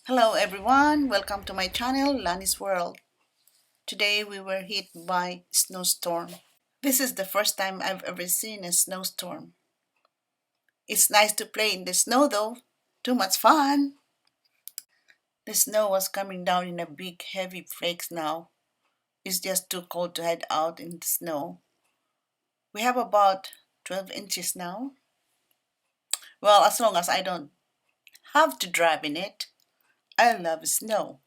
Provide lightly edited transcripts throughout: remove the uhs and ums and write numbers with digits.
Hello everyone, welcome to my channel, Lanie's World. Today we were hit by snowstorm. This is the first time I've ever seen a snowstorm. It's nice to play in the snow though, too much fun. The snow was coming down in a big heavy flakes now. It's just too cold to head out in the snow. We have about 12 inches now. Well, as long as I don't have to drive in it, I love snow.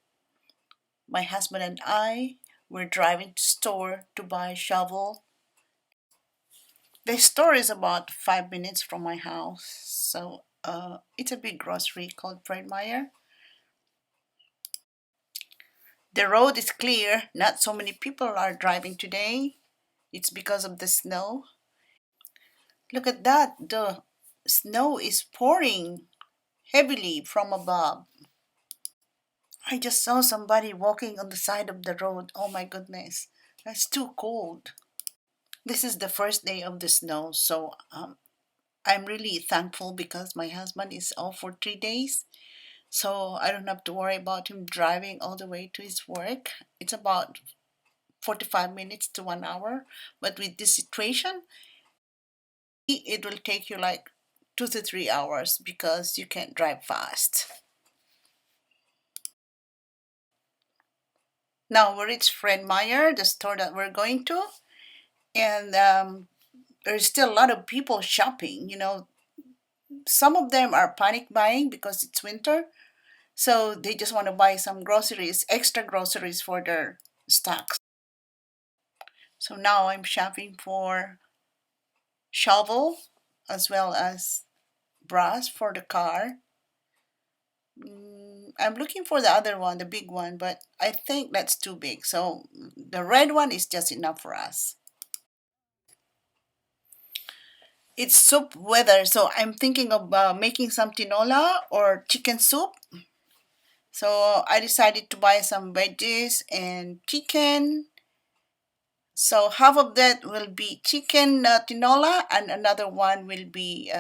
My husband and I were driving to store to buy shovel. The store is about 5 minutes from my house, so it's a big grocery called Fred Meyer. The road is clear, not so many people are driving today. It's because of the snow. Look at that, the snow is pouring heavily from above. I just saw somebody walking on the side of the road. Oh my goodness, that's too cold. This is the first day of the snow, so I'm really thankful because my husband is off for 3 days. So I don't have to worry about him driving all the way to his work. It's about 45 minutes to 1 hour. But with this situation, it will take you like 2 to 3 hours because you can't drive fast. Now we reached Fred Meyer, the store that we're going to. And there's still a lot of people shopping. Some of them are panic buying because it's winter. So they just want to buy some groceries, extra groceries for their stocks. So now I'm shopping for shovel as well as brass for the car. I'm looking for the other one, the big one, but I think that's too big. So the red one is just enough for us. It's soup weather, so I'm thinking of making some tinola or chicken soup. So I decided to buy some veggies and chicken. So half of that will be chicken tinola and another one will be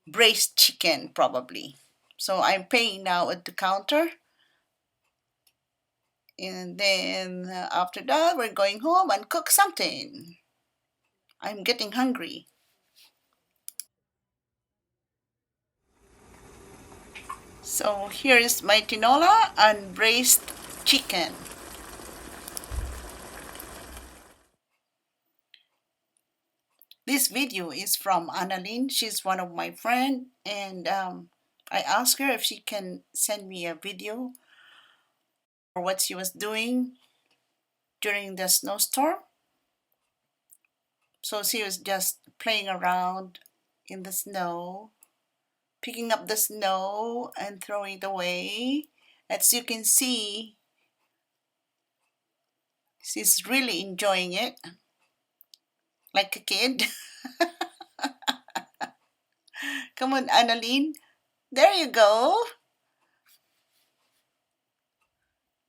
braised chicken probably. So I'm paying now at the counter. And then after that, we're going home and cook something. I'm getting hungry. So here is my tinola and braised chicken. This video is from Annalyn. She's one of my friends, and I asked her if she can send me a video for what she was doing during the snowstorm. So she was just playing around in the snow, picking up the snow and throwing it away. As you can see, she's really enjoying it, like a kid. Come on, Annalyn. There you go.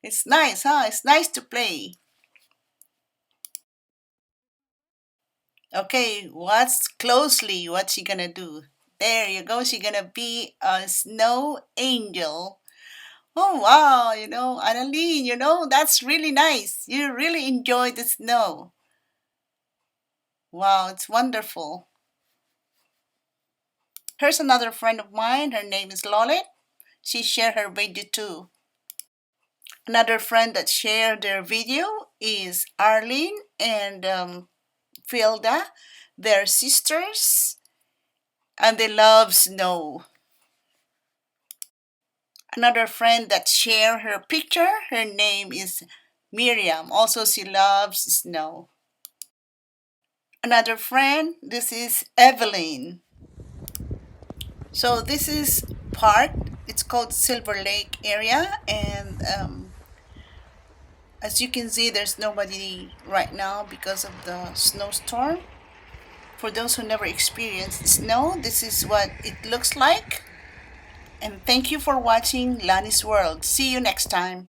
It's nice, huh? It's nice to play. Okay, watch closely what she gonna do. There you go. She gonna be a snow angel. Oh wow, Annalyn, that's really nice. You really enjoy the snow. Wow, it's wonderful. Here's another friend of mine. Her name is Lolit. She shared her video too. Another friend that shared their video is Arlene and Filda. They're sisters and they love snow. Another friend that shared her picture, her name is Miriam. Also, she loves snow. Another friend, this is Evelyn. So this is park. It's called Silver Lake area, and as you can see, there's nobody right now because of the snowstorm. For those who never experienced snow, this is what it looks like. And thank you for watching Lanie's World. See you next time.